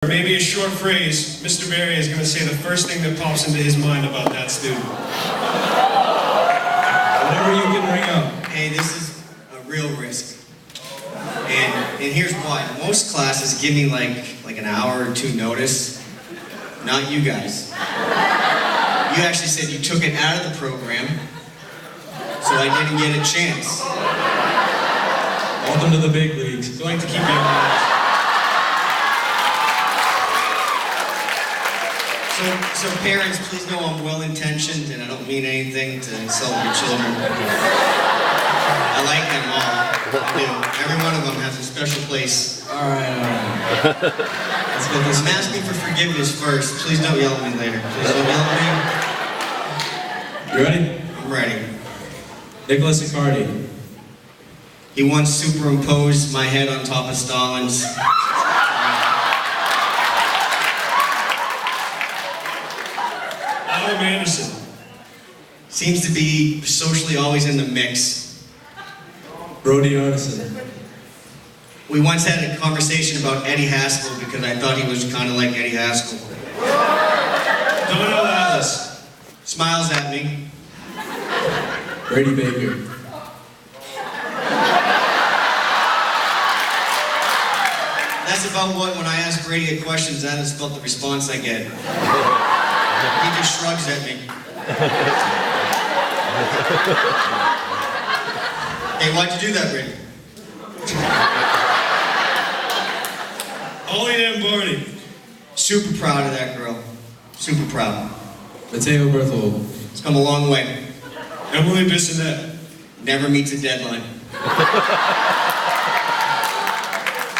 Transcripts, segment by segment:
Or maybe a short phrase, Mr. Barry is going to say the first thing that pops into his mind about that student. Whatever you can bring up. Hey, this is a real risk. And here's why. Most classes give me like an hour or two notice. Not you guys. You actually said you took it out of the program, so I didn't get a chance. Welcome to the big leagues. Going to keep you honest. So parents, please know I'm well-intentioned and I don't mean anything to insult your children. I like them all. I do. Every one of them has a special place. All right. Let's get this. I'm asking for forgiveness first. Please don't yell at me later. Please don't yell at You ready? me. I'm ready. Nicholas Icardi. He once superimposed my head on top of Stalin's. Adam Anderson. Seems to be socially always in the mix. Brody Arneson. We once had a conversation about Eddie Haskell because I thought he was kind of like Eddie Haskell. Donald Atlas. Smiles at me. Brady Baker. That's about what, when I ask Brady a question, that is about the response I get. He just shrugs at me. Hey, why'd you do that, Brady? Ollie Lamborghini. Super proud of that girl. Super proud. Matteo Berthold. It's come a long way. Emily Bissonette. Never meets a deadline.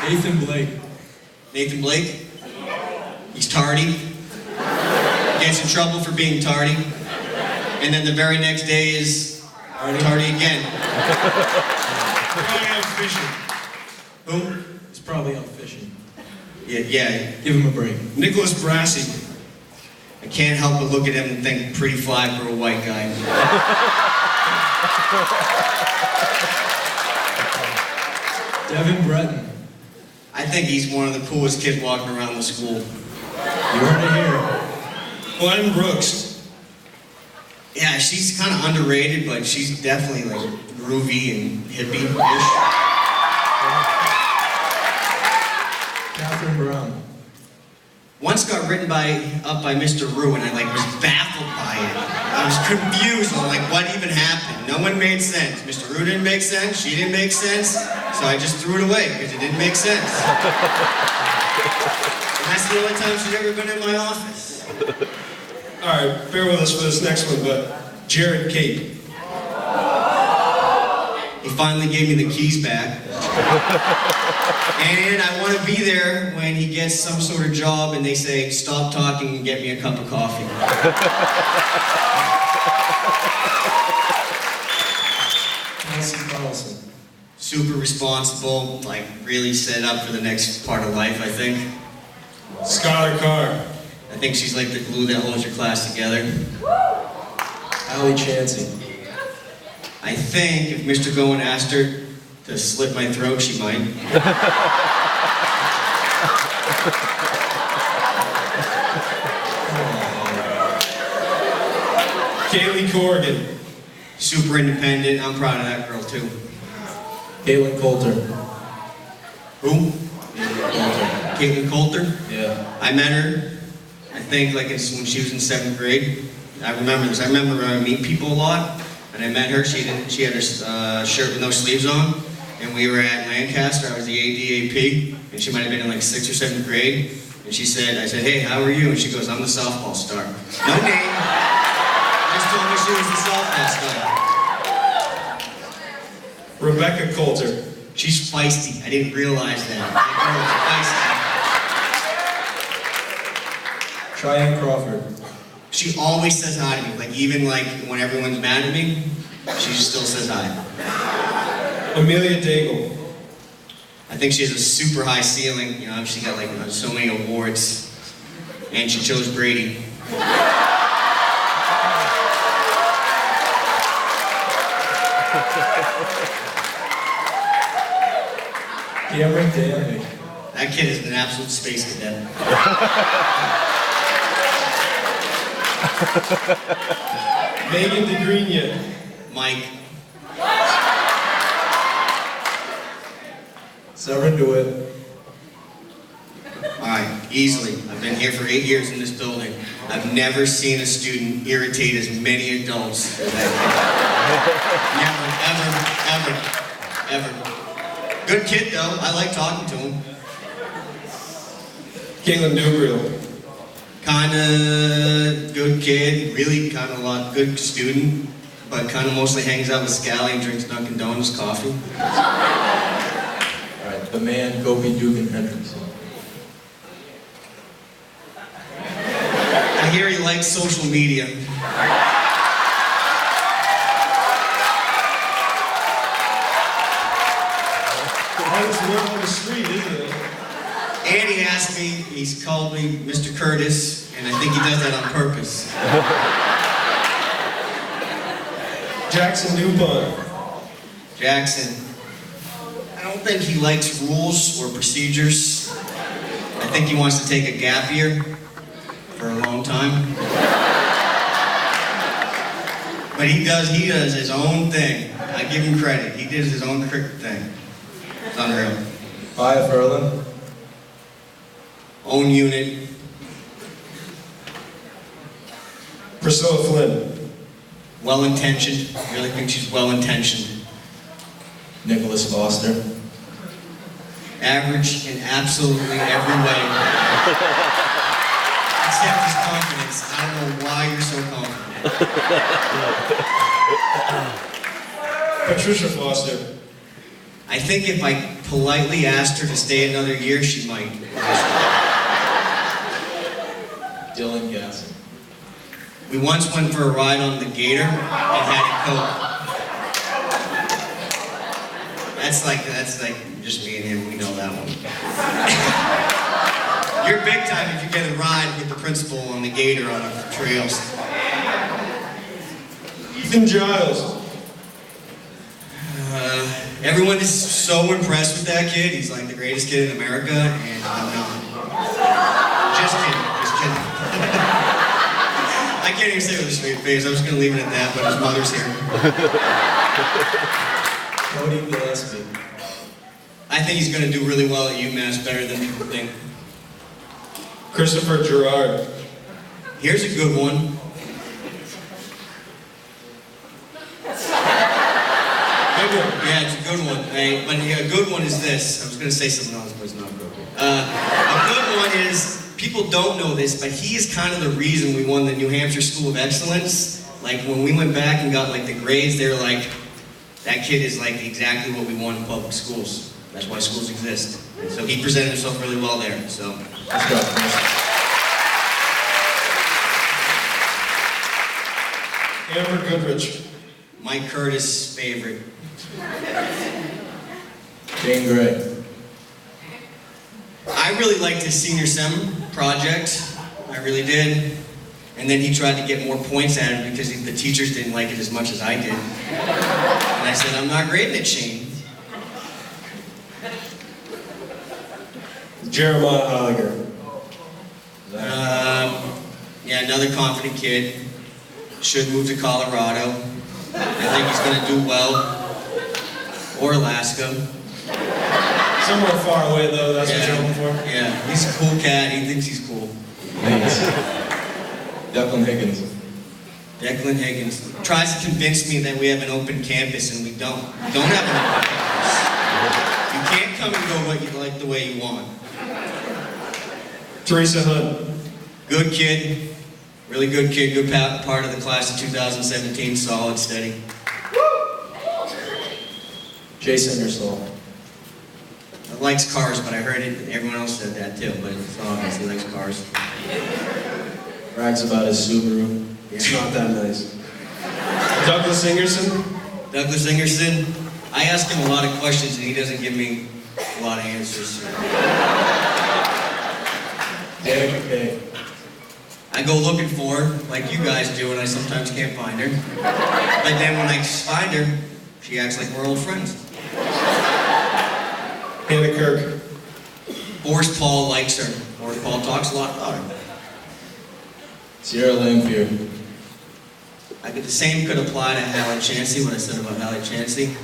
Nathan Blake. Nathan Blake. He's tardy. Gets in trouble for being tardy. And then the very next day is tardy again. Probably out fishing. Who? He's probably out fishing. Yeah. Give him a break. Nicholas Brassi. I can't help but look at him and think pretty fly for a white guy. Devin Breton. I think he's one of the coolest kids walking around the school. You heard it here. Glenn Brooks. Yeah, she's kind of underrated, but she's definitely like groovy and hippie-ish. Catherine Brown. Once got written up by Mr. Rue, and I was baffled by it. I was confused on what even happened. No one made sense. Mr. Rue didn't make sense, she didn't make sense, so I just threw it away because it didn't make sense. And that's the only time she's ever been in my office. All right, bear with us for this next one, but Jared Cape. He finally gave me the keys back. And I want to be there when he gets some sort of job and they say, stop talking and get me a cup of coffee. Kelsey Carlson. Super responsible, really set up for the next part of life, I think. Skylar Carr. I think she's like the glue that holds your class together. Allie Chansey. I think if Mr. Goen asked her to slit my throat, she might. Kaylee Corrigan. Super independent, I'm proud of that girl too. Caitlin Coulter. Who? Caitlin Coulter? Yeah. I met her, I think when she was in 7th grade. I remember this. I remember I meet people a lot, and I met her. She had her shirt with no sleeves on, and we were at Lancaster. I was the ADAP, and she might have been in 6th or 7th grade. And I said, hey, how are you? And she goes, I'm the softball star. No name. Just told me she was the softball star. Rebecca Coulter. She's feisty. I didn't realize that. That girl is feisty. Cheyenne Crawford. She always says hi to me. Even when everyone's mad at me, she still says hi. Amelia Daigle. I think she has a super high ceiling. She got so many awards. And she chose Brady. Cameron Daly. That kid is an absolute space cadet. Megan DeGrenia. Mike. Severin DeWitt. All right, easily. I've been here for 8 years in this building. I've never seen a student irritate as many adults as that kid. Never, ever, ever, ever. Good kid though. I like talking to him. Caitlin Dubriel. Kinda good kid, really kind of a lot good student, but kind of mostly hangs out with Scally and drinks Dunkin' Donuts coffee. All right, the man, Gopi Dugan Hendrickson. I hear he likes social media. That's word on the street, isn't it? And he asked me, he's called me Mr. Curtis, and I think he does that on purpose. Jackson Dupont. Jackson, I don't think he likes rules or procedures. I think he wants to take a gap year for a long time. But he does his own thing. I give him credit. He did his own thing. It's unreal. Maya Furlan. Own unit. Priscilla Flynn. Well-intentioned. I really think she's well-intentioned. Nicholas Foster. Average in absolutely every way. Except his confidence. I don't know why you're so confident. Patricia Foster. I think if I politely asked her to stay another year, she might. Dylan Gasson. We once went for a ride on the Gator and had a Coke. That's like just me and him, we know that one. You're big time if you get a ride with the principal on the Gator on the trails. Ethan Giles. Everyone is so impressed with that kid. He's like the greatest kid in America, and I'm not. Just kidding. I can't even say it with a straight face. I was going to leave it at that, but his mother's here. Cody Gillespie. I think he's going to do really well at UMass, better than people think. Christopher Gerard. Here's a good one. Good one. Yeah, it's a good one. Right? But a good one is this. I was going to say something else, but it's not good. A good one is, people don't know this, but he is kind of the reason we won the New Hampshire School of Excellence. Like, when we went back and got, like, the grades, they were like, that kid is, like, exactly what we want in public schools. That's why schools exist. And so he presented himself really well there, so. Let's go. Amber Goodrich. Mike Curtis' favorite. Jane Gray. I really liked his senior sem project. I really did. And then he tried to get more points at it because the teachers didn't like it as much as I did. And I said, I'm not grading it, Shane. Jeremiah Holliger. Yeah, another confident kid. Should move to Colorado. I think he's going to do well. Or Alaska. Somewhere far away, though, that's what you're hoping for? Yeah, he's a cool cat. He thinks he's cool. Thanks. Declan Higgins. Declan Higgins tries to convince me that we have an open campus, and we don't. We don't have an open campus. You can't come and go what you like the way you want. Teresa Hunt. Good kid. Really good kid. Good part of the class of 2017. Solid, steady. Jason Ingersoll. Likes cars, but I heard it. Everyone else said that too, but it's obvious he likes cars. Brags about his Subaru. It's not that nice. Douglas Ingerson. Douglas Ingerson. I ask him a lot of questions and he doesn't give me a lot of answers. Danica Kay. I go looking for her, like you guys do, and I sometimes can't find her. But then when I find her, she acts like we're old friends. Hannah Kirk. Horse Paul likes her. Horse Paul talks a lot about her. Sierra Lampier. The same could apply to Hallie Chancey, what I said about Hallie Chancey.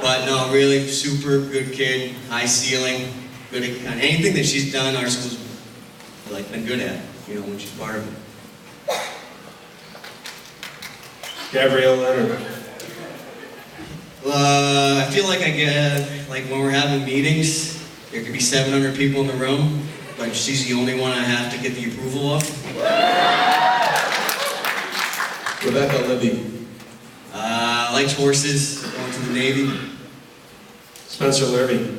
But no, really super good kid, high ceiling, good at kind of anything that she's done, our school's like been good at, when she's part of it. Gabrielle Leonard. I feel like I get, like when we're having meetings, there could be 700 people in the room, but she's the only one I have to get the approval of. Rebecca Libby. Likes horses, going to the Navy. Spencer Lurby.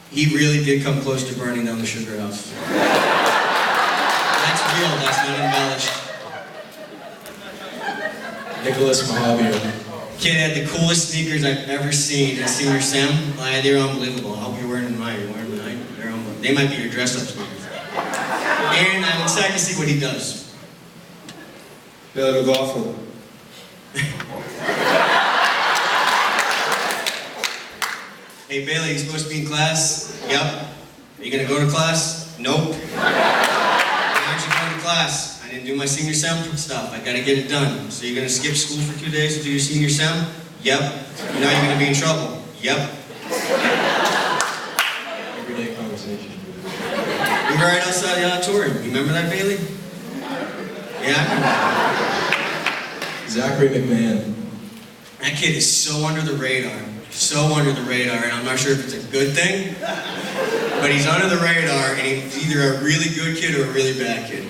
He really did come close to burning down the sugar house. That's real, that's not embellished. Nicholas Mahavier. Kid had the coolest sneakers I've ever seen at Senior Sem. They're unbelievable. I hope you're wearing them tonight. You're wearing them tonight. They're unbelievable. They might be your dress-up sneakers. And I'm excited to see what he does. Bailey McLaughlin. Hey Bailey, you supposed to be in class? Yep. Are you gonna go to class? Nope. Why aren't you going to class? I didn't do my Senior Sem stuff. I gotta get it done. So you're gonna skip school for 2 days to do your Senior Sem? Yep. Now you're gonna be in trouble. Yep. Everyday conversation. We were right outside the auditorium. You remember that, Bailey? Yeah, I remember. Zachary McMahon. That kid is so under the radar. So under the radar, and I'm not sure if it's a good thing, but he's under the radar, and he's either a really good kid or a really bad kid.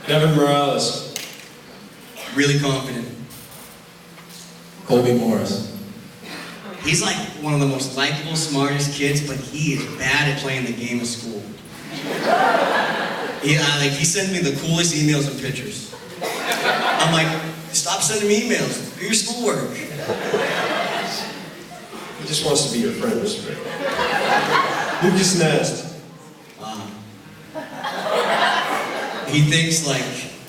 Devin Morales. Really confident. Colby Morris. He's like one of the most likable, smartest kids, but he is bad at playing the game of school. He sends me the coolest emails and pictures. I'm like, stop sending me emails. Do your schoolwork. He just wants to be your friend, Mr. Ray. Lucas Nest. He thinks like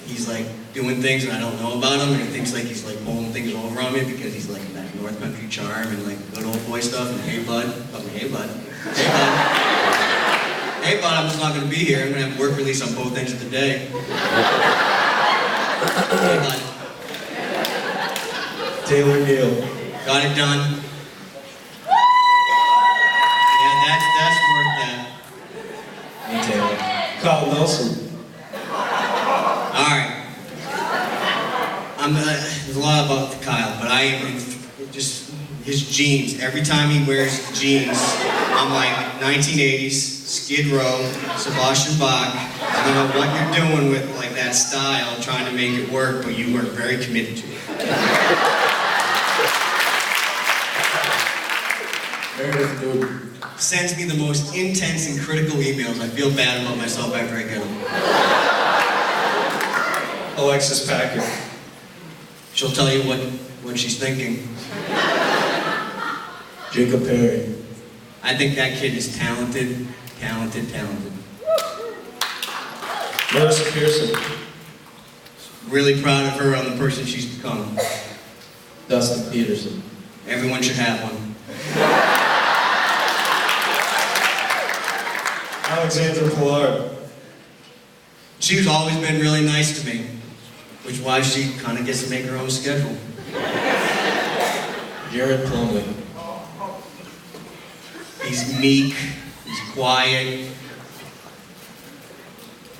he's like doing things and I don't know about him, and he thinks like he's like pulling things over on me because he's like that North Country charm and like good old boy stuff. And hey bud, hey bud, hey bud, hey bud, I'm just not gonna be here. I'm gonna have work release on both ends of the day. Hey bud. Taylor Neal. Got it done. Yeah, that's worth that. Me Taylor. Kyle Nelson. All right. There's a lot about Kyle, but I am just his jeans. Every time he wears jeans, I'm like 1980s, Skid Row, Sebastian Bach. I don't know what you're doing with like that style, trying to make it work, but you are very committed to it. Meredith Newton. Sends me the most intense and critical emails. I feel bad about myself after I get them. Alexis Packard. She'll tell you what she's thinking. Jacob Perry. I think that kid is talented, talented, talented. Marissa Pearson. Really proud of her on the person she's become. Dustin Peterson. Everyone should have one. Alexandra Pollard. She's always been really nice to me, which is why she kind of gets to make her own schedule. Jared Plumley. He's meek, he's quiet,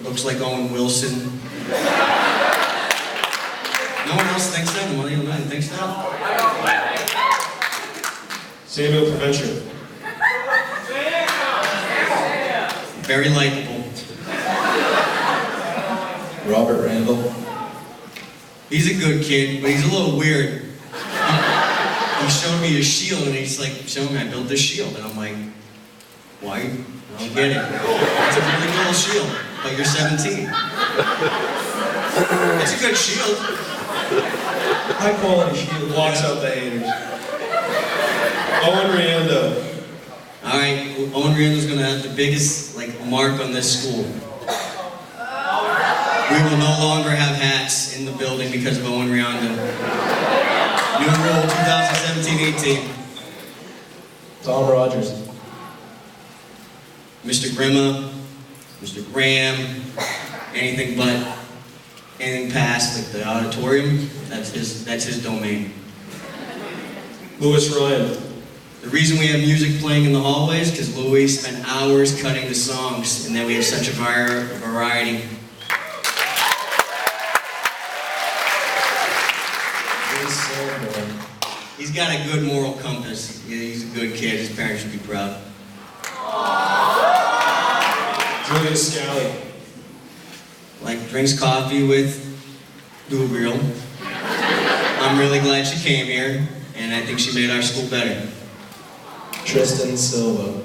looks like Owen Wilson. No one else thinks that? Well, you know, thinks that? Samuel Provencher. Very likable. Robert Randall. He's a good kid, but he's a little weird. He showed me a shield, and he's like, show me, I built this shield. And I'm like, why? I don't get it. It's a really little shield, but you're 17. It's a good shield. High quality shield. Walks out the haters. Owen Riendo. All right, Owen Riendo's gonna have the biggest mark on this school. We will no longer have hats in the building because of Owen Riendo. New rule 2017-18. Tom Rogers. Mr. Grima, Mr. Graham, anything but anything past like the auditorium, that's his domain. Louis Ryan. The reason we have music playing in the hallways is because Louis spent hours cutting the songs, and then we have such a variety. Bruce Sanborn. He's got a good moral compass. He's a good kid. His parents should be proud. Julia Scally. Like drinks coffee with Gabriel. I'm really glad she came here, and I think she made our school better. Tristan Silva.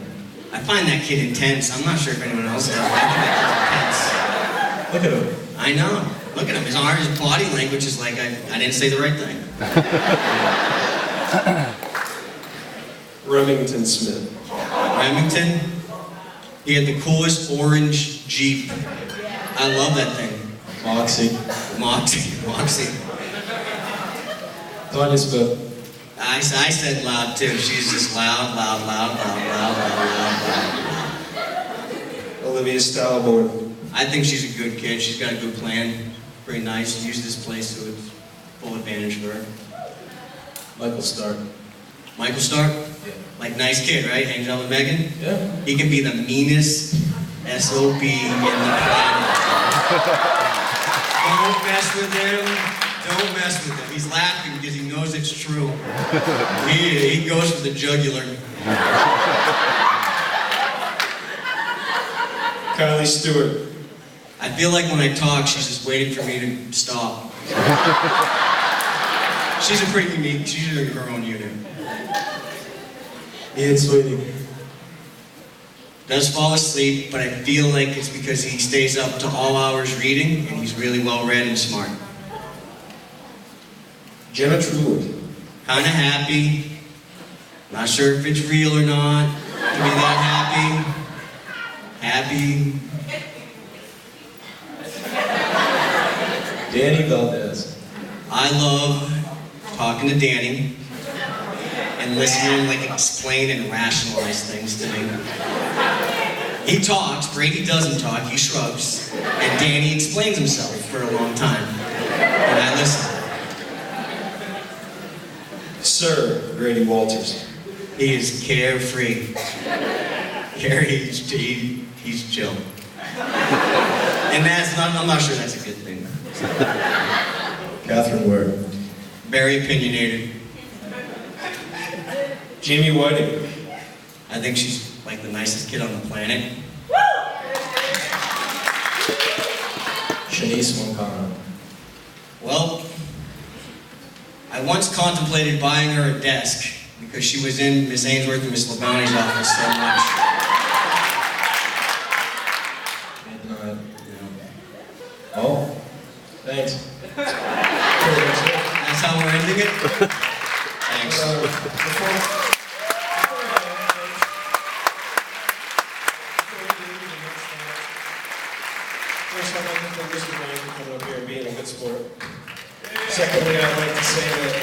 I find that kid intense. I'm not sure if anyone else does, but I think that Look at him. kid's intense. I know. Look at him. His body language is like, I didn't say the right thing. Remington Smith. Remington, he had the coolest orange Jeep. I love that thing. Moxie. Moxie. Tanya Smith. I said loud too. She's just loud. Olivia Stallborn. I think she's a good kid. She's got a good plan. Pretty nice. Use this place to its full advantage for her. Michael Stark. Michael Stark, Yeah. like nice kid, right? Hangs out with Megan. Yeah. He can be the meanest SOB in the planet. Don't mess with him. Don't mess with him. He's laughing because he knows it's true. He goes for the jugular. Kylie Stewart. I feel like when I talk, she's just waiting for me to stop. She's a pretty unique. She's in her own unit. Ian Sweeting. Does fall asleep, but I feel like it's because he stays up to all hours reading, and he's really well read and smart. Jenna Truitt. Kinda happy. Not sure if it's real or not to be that happy. Happy. Danny Valdez. I love talking to Danny and listening to him like explain and rationalize things to me. He talks, Brady doesn't talk, he shrugs, and Danny explains himself for a long time. And I listen. Sir Grady Walters. He is carefree. He's chill. And I'm not sure that's a good thing. Catherine Ware. Very opinionated. Jamie Whiting. I think she's like the nicest kid on the planet. Shanice Moncano. Well, I once contemplated buying her a desk because she was in Miss Ainsworth and Miss Labonte's office so much. Can't deny it. You know. Oh, thanks. That's how we're ending it? Thanks. First, I'd like to thank Mr. Ryan for coming up here and being a good sport. Secondly, I'd like to say that